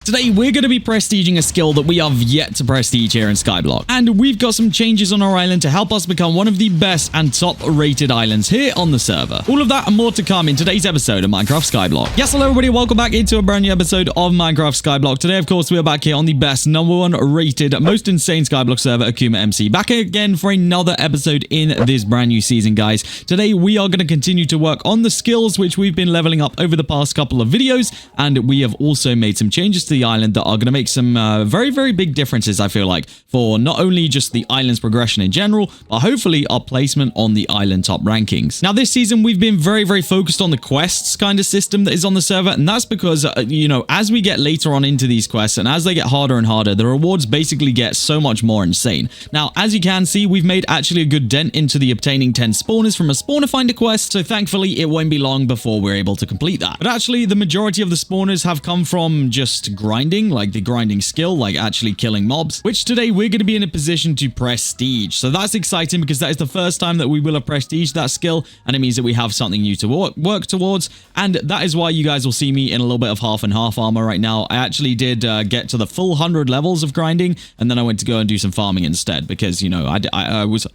Today, we're going to be prestiging a skill that we have yet to prestige here in Skyblock. And we've got some changes on our island to help us become one of the best and top-rated islands here on the server. All of that and more to come in today's episode of Minecraft Skyblock. Yes, hello everybody, welcome back into a brand new episode of Minecraft Skyblock. Today, of course, we are back here on the best, #1 rated, most insane Skyblock server, AkumaMC. Back again for another episode in this brand new season, guys. Today, we are going to continue to work on the skills which we've been leveling up over the past couple of videos, and we have also made some changes to the island that are going to make some very, very big differences, I feel like, for not only just the island's progression in general, but hopefully our placement on the island top rankings. Now, this season, we've been very, very focused on the quests kind of system that is on the server, and that's because, you know, as we get later on into these quests, and as they get harder and harder, the rewards basically get so much more insane. Now, as you can see, we've made actually a good dent into the obtaining 10 spawners from a spawner finder quest, so thankfully, it won't be long before we're able to complete that. But actually, the majority of the spawners have come from just grinding, like the grinding skill, like actually killing mobs, which today we're going to be in a position to prestige. So that's exciting because that is the first time that we will have prestiged that skill, and it means that we have something new to work towards, and that is why you guys will see me in a little bit of half and half armor right now. I actually did get to the full 100 levels of grinding, and then I went to go and do some farming instead because, you know, I was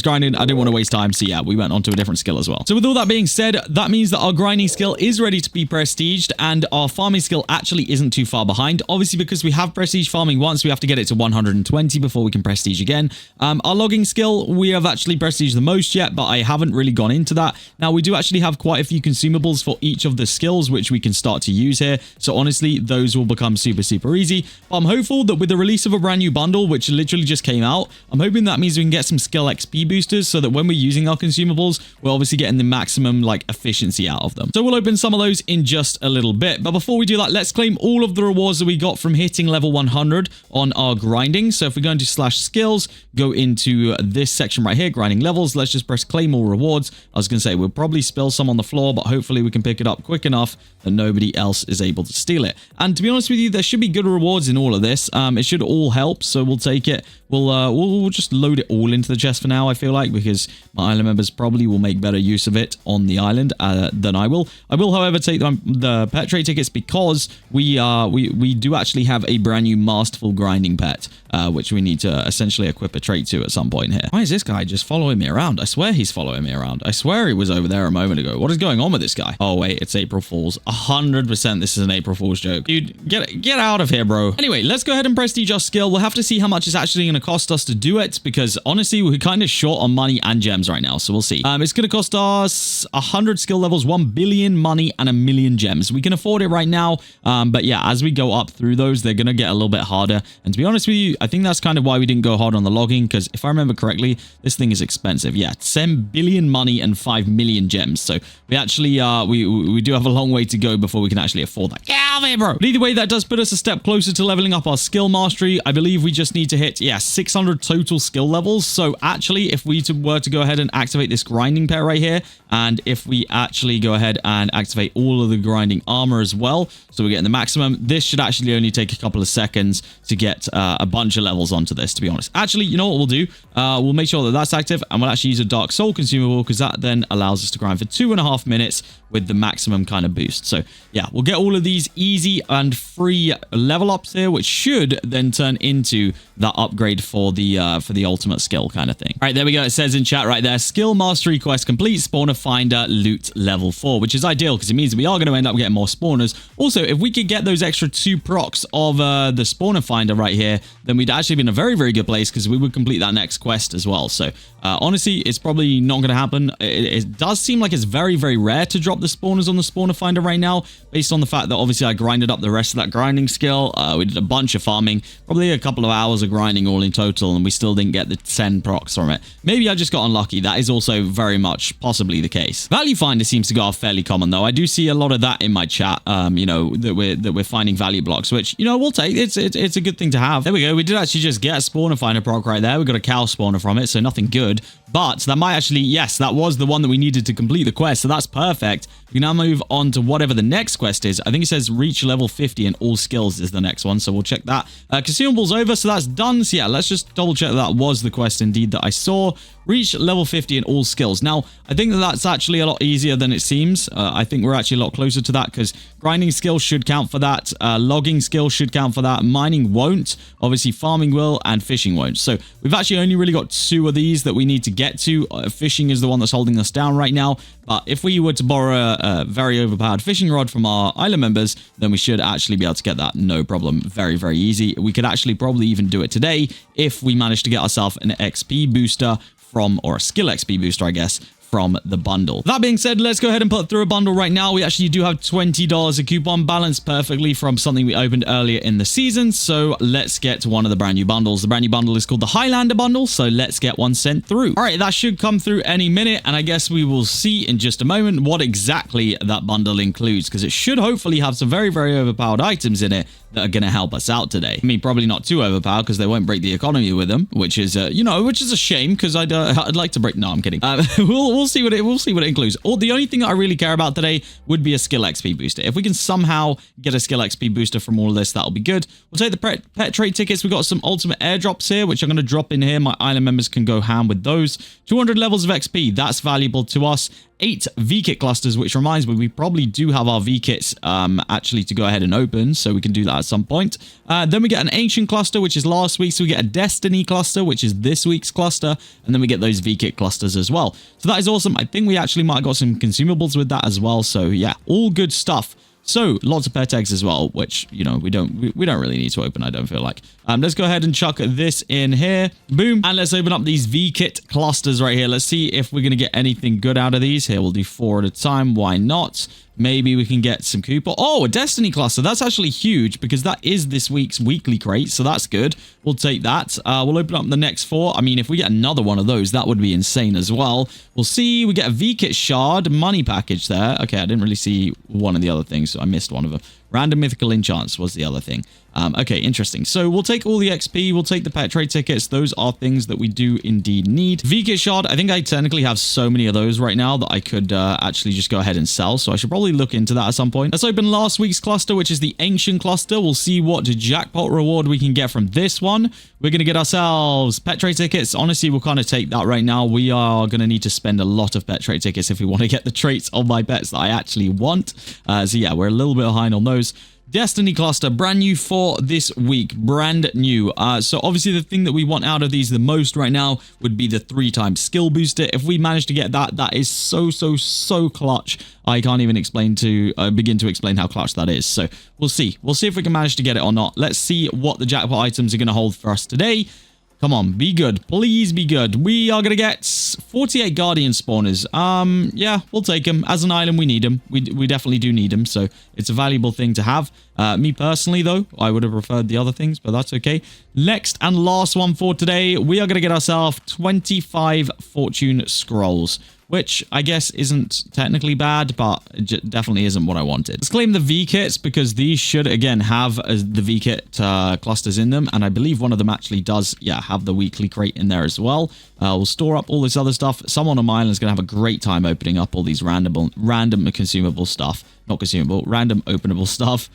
grinding, I didn't want to waste time, so yeah, we went on to a different skill as well. So with all that being said, that means that our grinding skill is ready to be prestiged, and our farming skill actually isn't too far behind. Obviously, because we have prestige farming once, we have to get it to 120 before we can prestige again. Our logging skill, we have actually prestiged the most yet, but I haven't really gone into that. Now, we do actually have quite a few consumables for each of the skills, which we can start to use here. So honestly, those will become super, super easy. But I'm hopeful that with the release of a brand new bundle, which literally just came out, I'm hoping that means we can get some skill XP boosters so that when we're using our consumables, we're obviously getting the maximum like efficiency out of them. So we'll open some of those in just a little bit. But before we do that, let's claim all of the rewards that we got from hitting level 100 on our grinding. So if we go into /skills, go into this section right here, grinding levels, let's just press claim all rewards. I was going to say we'll probably spill some on the floor, but hopefully we can pick it up quick enough that nobody else is able to steal it. And to be honest with you, there should be good rewards in all of this. It should all help, so we'll take it. We'll just load it all into the chest for now, I feel like, because my island members probably will make better use of it on the island than I will. I will, however, take the pet trade tickets because we do actually have a brand new masterful grinding pet, which we need to essentially equip a trait to at some point here. Why is this guy just following me around? I swear he's following me around. I swear he was over there a moment ago. What is going on with this guy? Oh, wait, it's April Fool's. 100% this is an April Fool's joke. Dude, get out of here, bro. Anyway, let's go ahead and prestige our skill. We'll have to see how much it's actually going to cost us to do it because honestly, we're kind of short on money and gems right now, so we'll see. It's going to cost us 100 skill levels, 1 billion money, and 1 million gems. We can afford it right now, but yeah, as we go up through those, they're going to get a little bit harder. And to be honest with you, I think that's kind of why we didn't go hard on the logging, because if I remember correctly, this thing is expensive. Yeah, 10 billion money and 5 million gems. So we actually, we do have a long way to go before we can actually afford that. Get out of here, bro. But either way, that does put us a step closer to leveling up our skill mastery. I believe we just need to hit, yeah, 600 total skill levels. So actually, if we were to go ahead and activate this grinding pair right here, and if we actually go ahead and activate all of the grinding armor as well, so we're getting the maximum, this should actually only take a couple of seconds to get a bunch of levels onto this, to be honest. Actually, you know what we'll do? We'll make sure that that's active, and we'll actually use a dark soul consumable because that then allows us to grind for 2.5 minutes with the maximum kind of boost. So yeah, we'll get all of these easy and free level ups here, which should then turn into that upgrade for the ultimate skill kind of thing. All right, there we go. It says in chat right there, skill mastery quest complete, spawner finder loot level 4, which is ideal because it means that we are going to end up getting more spawners. Also, if we could get those extra 2 procs of the spawner finder right here, then we'd actually be in a very, very good place because we would complete that next quest as well. So honestly, it's probably not going to happen. It does seem like it's very, very rare to drop the spawners on the spawner finder right now, based on the fact that obviously I grinded up the rest of that grinding skill. We did a bunch of farming, probably a couple of hours of grinding all in total, and we still didn't get the 10 procs from it. Maybe I just got unlucky. That is also very much possibly the case. Value finder seems to go off fairly common though. I do see a lot of that in my chat, you know, that we're finding value blocks, which, you know, we'll take. It's a good thing to have. There we go. We did actually just get a spawner finder proc right there. We got a cow spawner from it, so nothing good. But that might actually, yes, that was the one that we needed to complete the quest. So that's perfect. We now move on to whatever the next quest is. I think it says reach level 50 in all skills is the next one. So we'll check that. Consumables over. So that's done. So yeah, let's just double check that was the quest indeed that I saw. Reach level 50 in all skills. Now, I think that that's actually a lot easier than it seems. I think we're actually a lot closer to that because grinding skills should count for that. Logging skills should count for that. Mining won't. Obviously, farming will and fishing won't. So we've actually only really got 2 of these that we need to get to. Fishing is the one that's holding us down right now. But if we were to borrow a very overpowered fishing rod from our island members, then we should actually be able to get that no problem. Very, very easy. We could actually probably even do it today if we manage to get ourselves an XP booster from, or a skill XP booster, I guess, from the bundle. That being said, let's go ahead and put through a bundle right now. We actually do have $20 a coupon balanced perfectly from something we opened earlier in the season. So let's get to one of the brand new bundles. The brand new bundle is called the Highlander bundle. So let's get one sent through. All right, that should come through any minute. And I guess we will see in just a moment what exactly that bundle includes, because it should hopefully have some very, very overpowered items in it that are going to help us out today. I mean, probably not too overpowered because they won't break the economy with them, which is, which is a shame because I'd like to break. No, I'm kidding. We'll see what it includes. Or the only thing that I really care about today would be a skill XP booster. If we can somehow get a skill XP booster from all of this, that'll be good. We'll take the pet trade tickets. We've got some ultimate airdrops here, which I'm going to drop in here. My island members can go ham with those. 200 levels of XP. That's valuable to us. 8 V-Kit clusters, which reminds me, we probably do have our V-Kits actually to go ahead and open, so we can do that at some point. Then we get an Ancient cluster, which is last week, so we get a Destiny cluster, which is this week's cluster, and then we get those V-Kit clusters as well. So that is awesome. I think we actually might have got some consumables with that as well, so yeah, all good stuff. So lots of pet eggs as well, which, we don't really need to open, I don't feel like. Let's go ahead and chuck this in here. Boom. And let's open up these V-Kit clusters right here. Let's see if we're going to get anything good out of these. Here, we'll do 4 at a time. Why not? Maybe we can get some coupon. Oh, a Destiny cluster. That's actually huge because that is this week's weekly crate. So that's good. We'll take that. We'll open up the next 4. I mean, if we get another one of those, that would be insane as well. We'll see. We get a V-Kit shard money package there. Okay, I didn't really see one of the other things. So I missed one of them. Random mythical enchants was the other thing. Okay, interesting. So we'll take all the XP. We'll take the pet trade tickets. Those are things that we do indeed need. V-Kit shard. I think I technically have so many of those right now that I could actually just go ahead and sell. So I should probably look into that at some point. Let's open last week's cluster, which is the Ancient cluster. We'll see what jackpot reward we can get from this one. We're going to get ourselves pet trade tickets. Honestly, we'll kind of take that right now. We are going to need to spend a lot of pet trade tickets if we want to get the traits on my pets that I actually want. So yeah, we're a little bit behind on those. Destiny cluster, brand new for this week, brand new. So obviously the thing that we want out of these the most right now would be the 3x skill booster. If we manage to get that, that is so clutch. I can't even begin to explain how clutch that is. So we'll see if we can manage to get it or not. Let's see what the jackpot items are going to hold for us today. Come on, be good. Please be good. We are going to get 48 Guardian spawners. Yeah, we'll take them. As an island, we need them. We definitely do need them, so it's a valuable thing to have. Me personally, though, I would have preferred the other things, but that's okay. Next and last one for today, we are going to get ourselves 25 Fortune Scrolls, which I guess isn't technically bad, but it definitely isn't what I wanted. Let's claim the V-Kits because these should, again, have the V-Kit clusters in them. And I believe one of them actually does, yeah, have the weekly crate in there as well. We'll store up all this other stuff. Someone on my island is going to have a great time opening up all these random consumable stuff. Not consumable, random openable stuff.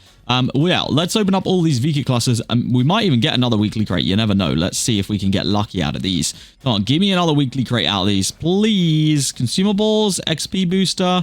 Well, let's open up all these V-Kit clusters. We might even get another weekly crate. You never know. Let's see if we can get lucky out of these. Come on, give me another weekly crate out of these, please. Consumables, XP booster.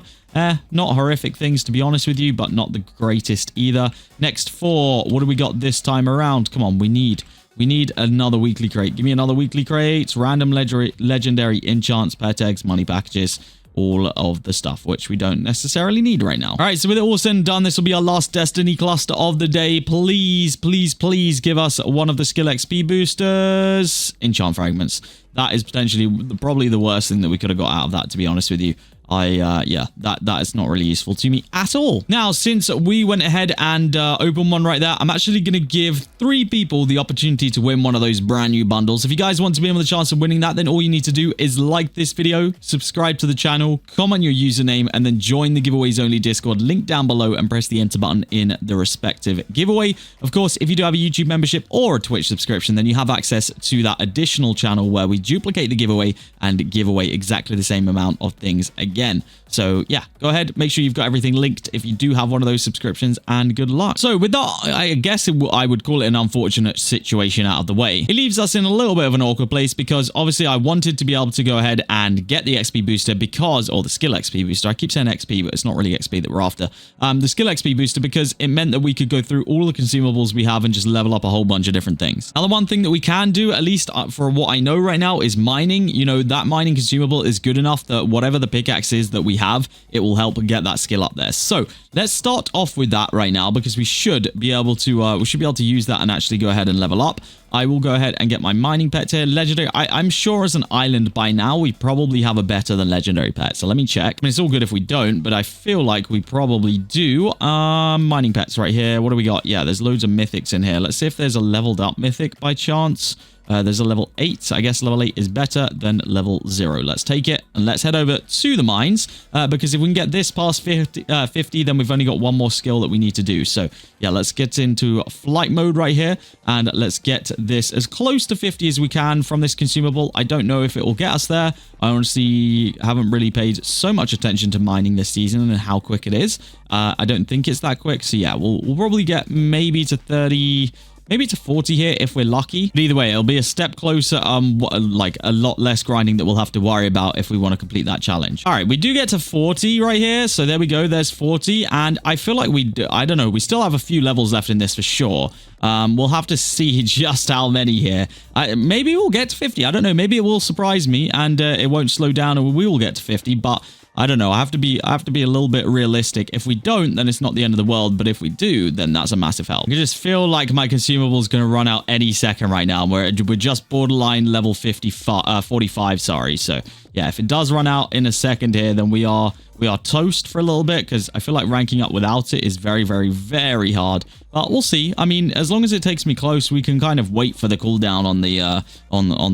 Not horrific things, to be honest with you, but not the greatest either. Next 4. What do we got this time around? Come on, we need another weekly crate. Give me another weekly crate. Random legendary enchants, pet eggs, money packages. All of the stuff, which we don't necessarily need right now. All right, so with it all said and done, this will be our last Destiny cluster of the day. Please, please, please give us one of the skill XP boosters. Enchant fragments. That is potentially probably the worst thing that we could have got out of that, to be honest with you. yeah, that is not really useful to me at all. Now, since we went ahead and opened one right there, I'm actually going to give 3 people the opportunity to win one of those brand new bundles. If you guys want to be in with a chance of winning that, then all you need to do is like this video, subscribe to the channel, comment your username, and then join the giveaways only Discord link down below and press the enter button in the respective giveaway. Of course, if you do have a YouTube membership or a Twitch subscription, then you have access to that additional channel where we duplicate the giveaway and give away exactly the same amount of things again. So yeah, go ahead, make sure you've got everything linked if you do have one of those subscriptions, and good luck. So with that, I guess I would call it an unfortunate situation out of the way. It leaves us in a little bit of an awkward place because obviously I wanted to be able to go ahead and get the XP booster because, or the skill XP booster. I keep saying XP, but it's not really XP that we're after. The skill XP booster, because it meant that we could go through all the consumables we have and just level up a whole bunch of different things. Now, the one thing that we can do, at least for what I know right now, is mining. You know, that mining consumable is good enough that whatever the pickaxe is that we have, it will help get that skill up there. So let's start off with that right now because we should be able to use that and actually go ahead and level up. I will go ahead and get my mining pet here. Legendary. I'm sure as an island by now, we probably have a better than legendary pet. So let me check. I mean, it's all good if we don't, but I feel like we probably do. Mining pets right here. What do we got? Yeah, there's loads of mythics in here. Let's see if there's a leveled up mythic by chance. There's a level 8. I guess level 8 is better than level 0. Let's take it and let's head over to the mines because if we can get this past 50, then we've only got one more skill that we need to do. So yeah, let's get into flight mode right here and let's get this as close to 50 as we can from this consumable. I don't know if it will get us there. I honestly haven't really paid so much attention to mining this season and how quick it is. I don't think it's that quick. So yeah, we'll probably get maybe to 30... maybe to 40 here if we're lucky. But either way, it'll be a step closer, like a lot less grinding that we'll have to worry about if we want to complete that challenge. All right, we do get to 40 right here. So there we go. There's 40. And I feel like I don't know, we still have a few levels left in this for sure. We'll have to see just how many here. Maybe we'll get to 50. I don't know. Maybe it will surprise me and it won't slow down and we will get to 50. But I don't know. I have to be a little bit realistic. If we don't, then it's not the end of the world. But if we do, then that's a massive help. I just feel like my consumable is going to run out any second right now. We're just borderline level 45, sorry. So yeah, if it does run out in a second here, then we are toast for a little bit because I feel like ranking up without it is very, very, very hard. But we'll see. I mean, as long as it takes me close, we can kind of wait for the cooldown on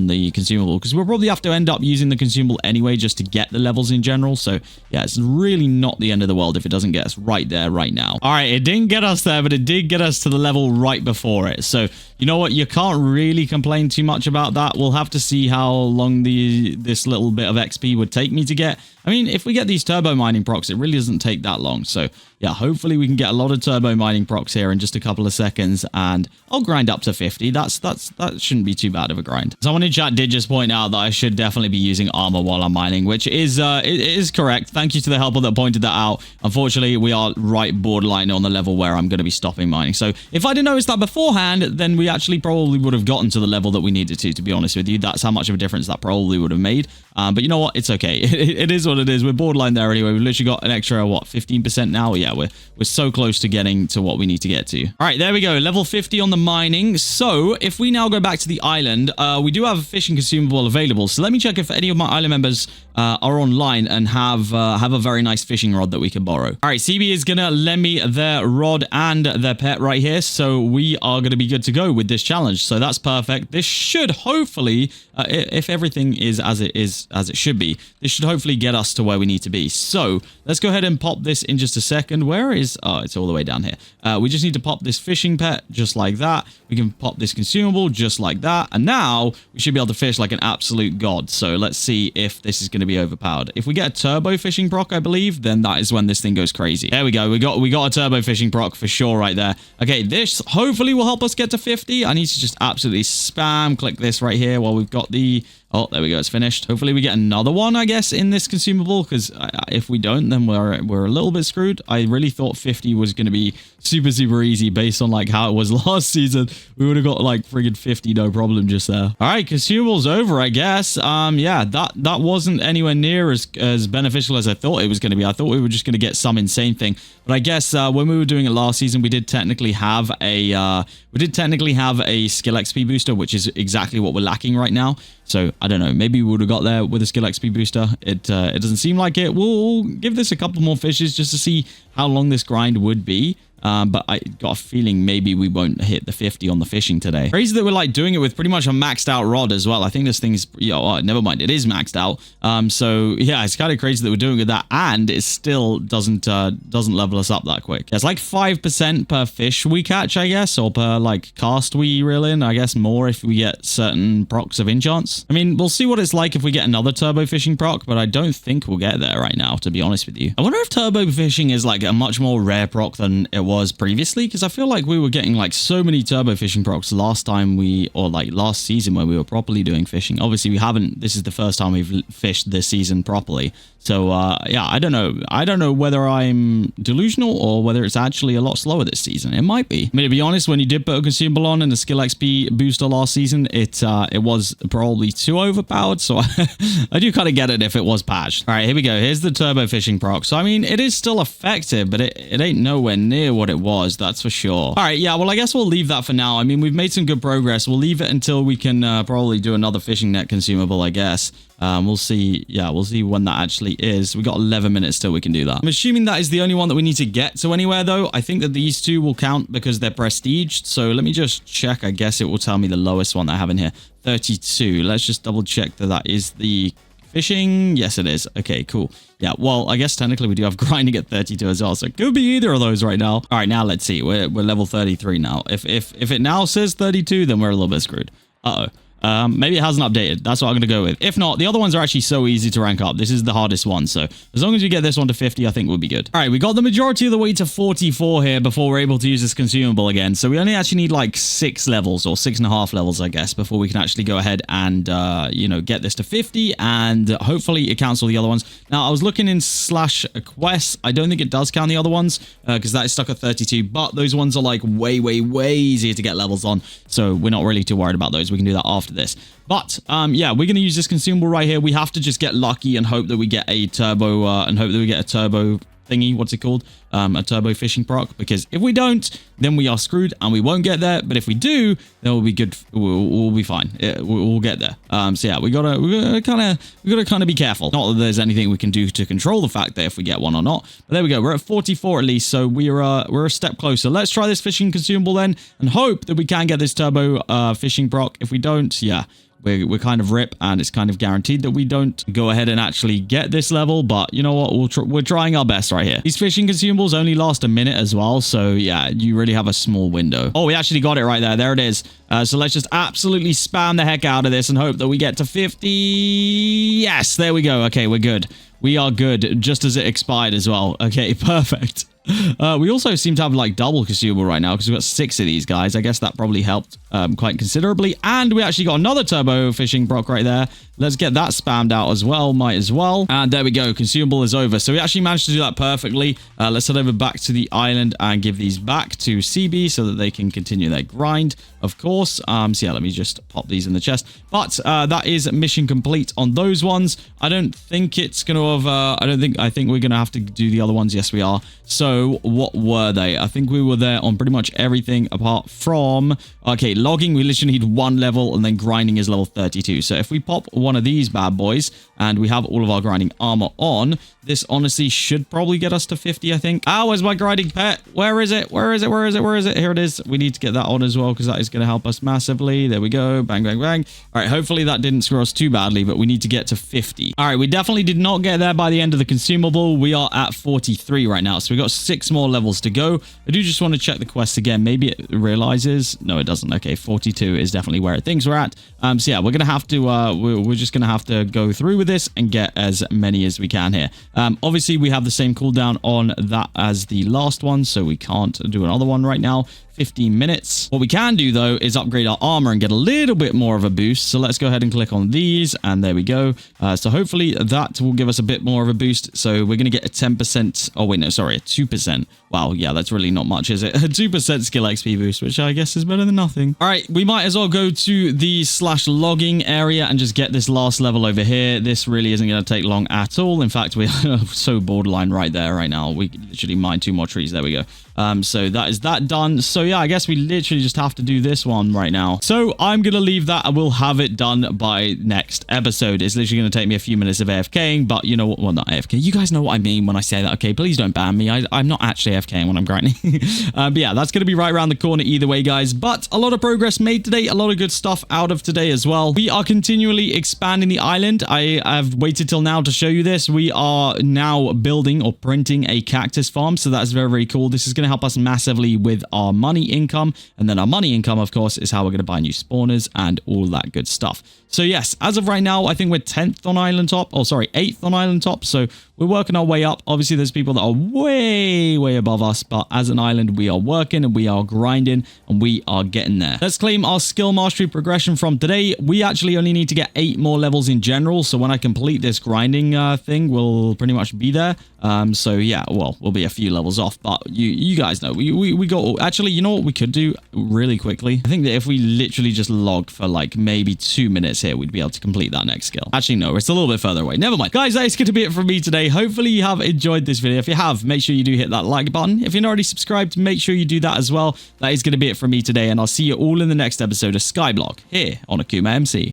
the consumable because we'll probably have to end up using the consumable anyway just to get the levels in general. So yeah, it's really not the end of the world if it doesn't get us right there right now. All right, it didn't get us there, but it did get us to the level right before it. So you know what? You can't really complain too much about that. We'll have to see how long this little bit of XP would take me to get. I mean, if we get these turbo mining procs, it really doesn't take that long. So yeah, hopefully we can get a lot of turbo mining procs here in just a couple of seconds and I'll grind up to 50. That shouldn't be too bad of a grind. Someone in chat did just point out that I should definitely be using armor while I'm mining, which is it is correct. Thank you to the helper that pointed that out. Unfortunately, we are right borderline on the level where I'm going to be stopping mining. So if I'd have noticed that beforehand, then we actually probably would have gotten to the level that we needed to be honest with you. That's how much of a difference that probably would have made. But you know what? It's okay. It is what it is. We're borderline there anyway. We've literally got an extra, what, 15% now? Yeah, we're so close to getting to what we need to get to. All right, there we go. Level 50 on the mining. So if we now go back to the island, we do have a fishing consumable available. So let me check if any of my island members are online and have a very nice fishing rod that we can borrow. All right, CB is going to lend me their rod and their pet right here. So we are going to be good to go with this challenge. So that's perfect. This should hopefully, if everything is as it should be, this should hopefully get us to where we need to be. So let's go ahead and pop this in just a second. Where is... oh, it's all the way down here. We just need to pop this fishing pet just like that. We can pop this consumable just like that. And now we should be able to fish like an absolute god. So let's see if this is going to be overpowered. If we get a turbo fishing proc, I believe, then that is when this thing goes crazy. There we go. We got a turbo fishing proc for sure right there. Okay, this hopefully will help us get to 50. I need to just absolutely spam click this right here while we've got the... oh, there we go. It's finished. Hopefully we get another one, I guess, in this consumable, because if we don't, then we're a little bit screwed. I really thought 50 was going to be super, super easy based on like how it was last season. We would have got like friggin' 50, no problem just there. All right, consumables over, I guess. Yeah, that wasn't anywhere near as beneficial as I thought it was going to be. I thought we were just going to get some insane thing. But I guess when we were doing it last season, we did technically have a skill XP booster, which is exactly what we're lacking right now. So I don't know. Maybe we would have got there with a skill XP booster. It doesn't seem like it. We'll give this a couple more fishes just to see how long this grind would be. But I got a feeling maybe we won't hit the 50 on the fishing today. Crazy that we're like doing it with pretty much a maxed out rod as well. I think this thing's, never mind. It is maxed out. So yeah, it's kind of crazy that we're doing it with that, and it still doesn't level us up that quick. It's like 5% per fish we catch, I guess, or per like cast we reel in. I guess more if we get certain procs of enchants. I mean, we'll see what it's like if we get another turbo fishing proc, but I don't think we'll get there right now, to be honest with you. I wonder if turbo fishing is like a much more rare proc than it was previously, because I feel like we were getting like so many turbo fishing procs last season when we were properly doing fishing. Obviously we haven't. This is the first time we've fished this season properly, so yeah, I don't know whether I'm delusional or whether it's actually a lot slower this season. It might be. I mean, to be honest, when you did put a consumable on and a skill XP booster last season, it was probably too overpowered, so I do kind of get it if it was patched. All right, here we go. Here's the turbo fishing proc. So I mean, it is still effective, but it ain't nowhere near what it was, that's for sure. All right, yeah, well, I guess we'll leave that for now. I mean, we've made some good progress. We'll leave it until we can probably do another fishing net consumable, I guess. We'll see. Yeah, we'll see when that actually is. We got 11 minutes till we can do that. I'm assuming that is the only one that we need to get to anywhere, though. I think that these two will count because they're prestiged. So let me just check. I guess it will tell me the lowest one I have in here, 32. Let's just double check that that is the fishing. Yes, it is. Okay, cool. Yeah, well, I guess technically we do have grinding at 32 as well, so it could be either of those right now. All right, now let's see. We're level 33 now. If it now says 32, then we're a little bit screwed. Uh-oh. Maybe it hasn't updated. That's what I'm going to go with. If not, the other ones are actually so easy to rank up. This is the hardest one. So as long as we get this one to 50, I think we'll be good. All right, we got the majority of the way to 44 here before we're able to use this consumable again. So we only actually need like 6 levels or 6.5 levels, I guess, before we can actually go ahead and, get this to 50. And hopefully it counts all the other ones. Now, I was looking in /quests. I don't think it does count the other ones because that is stuck at 32. But those ones are like way, way, way easier to get levels on. So we're not really too worried about those. We can do that after this. But yeah, we're going to use this consumable right here. We have to just get lucky and hope that we get a turbo thingy. What's it called? A turbo fishing proc, because if we don't, then we are screwed and we won't get there. But if we do, then we'll be good. We'll be fine. We'll get there. So yeah, we gotta kind of be careful. Not that there's anything we can do to control the fact that if we get one or not. But there we go. We're at 44 at least, so we're a step closer. Let's try this fishing consumable then, and hope that we can get this turbo fishing proc. If we don't, yeah, we're kind of rip, and it's kind of guaranteed that we don't go ahead and actually get this level. But you know what? We're trying our best right here. These fishing consumables only last a minute as well. So yeah, you really have a small window. Oh, we actually got it right there. There it is. So let's just absolutely spam the heck out of this and hope that we get to 50. Yes, there we go. Okay, we're good. We are good, just as it expired as well. Okay, perfect. We also seem to have like double consumable right now because we've got 6 of these guys. I guess that probably helped quite considerably. And we actually got another turbo fishing proc right there. Let's get that spammed out as well. Might as well. And there we go. Consumable is over. So we actually managed to do that perfectly. Let's head over back to the island and give these back to CB so that they can continue their grind, of course. So yeah, let me just pop these in the chest. But that is mission complete on those ones. I don't think it's going to have... I think we're going to have to do the other ones. Yes, we are. So what were they? I think we were there on pretty much everything apart from... Okay, logging, we literally need 1 level, and then grinding is level 32. So if we pop one of these bad boys and we have all of our grinding armor on, this honestly should probably get us to 50, I think. Ah, where's my grinding pet? Where is it? Where is it? Where is it? Where is it? Here it is. We need to get that on as well because that is going to help us massively. There we go. Bang, bang, bang. All right, hopefully that didn't screw us too badly, but we need to get to 50. All right, we definitely did not get there by the end of the consumable. We are at 43 right now, so we got 6 more levels to go. I do just want to check the quest again. Maybe it realizes. No, it doesn't. Okay, 42 is definitely where it thinks we're at. So yeah, we're gonna have to we're just gonna have to go through with this and get as many as we can here. Obviously we have the same cooldown on that as the last one, so we can't do another one right now. 15 minutes. What we can do though is upgrade our armor and get a little bit more of a boost. So let's go ahead and click on these, and there we go. So hopefully that will give us a bit more of a boost. So we're going to get a 10%. Oh wait, no, sorry, a 2%. Wow, yeah, that's really not much, is it? A 2% skill XP boost, which I guess is better than nothing. All right, we might as well go to the /logging area and just get this last level over here. This really isn't going to take long at all. In fact, we're so borderline right there right now. We can literally mine 2 more trees. There we go. So that is that done. So yeah, I guess we literally just have to do this one right now. So I'm going to leave that and we'll have it done by next episode. It's literally going to take me a few minutes of AFKing, but you know what? Well, not AFK. You guys know what I mean when I say that. Okay, please don't ban me. I'm not actually AFKing when I'm grinding. But yeah, that's going to be right around the corner either way, guys. But a lot of progress made today. A lot of good stuff out of today as well. We are continually expanding the island. I have waited till now to show you this. We are now building or printing a cactus farm. So that's very, very cool. This is going to help us massively with our money income. And then our money income, of course, is how we're going to buy new spawners and all that good stuff. So yes, as of right now, I think we're 10th on island top. Oh, sorry, 8th on island top. So we're working our way up. Obviously, there's people that are way, way above us. But as an island, we are working and we are grinding and we are getting there. Let's claim our skill mastery progression from today. We actually only need to get 8 more levels in general. So when I complete this grinding thing, we'll pretty much be there. So yeah, well, we'll be a few levels off. But you guys know, we got... Actually, you know what we could do really quickly? I think that if we literally just log for like maybe 2 minutes here, we'd be able to complete that next skill. Actually, no, it's a little bit further away. Never mind. Guys, that is going to be it from me today. Hopefully you have enjoyed this video. If you have, make sure you do hit that like button. If you're not already subscribed, make sure you do that as well. That is going to be it from me today, and I'll see you all in the next episode of Skyblock here on AkumaMC.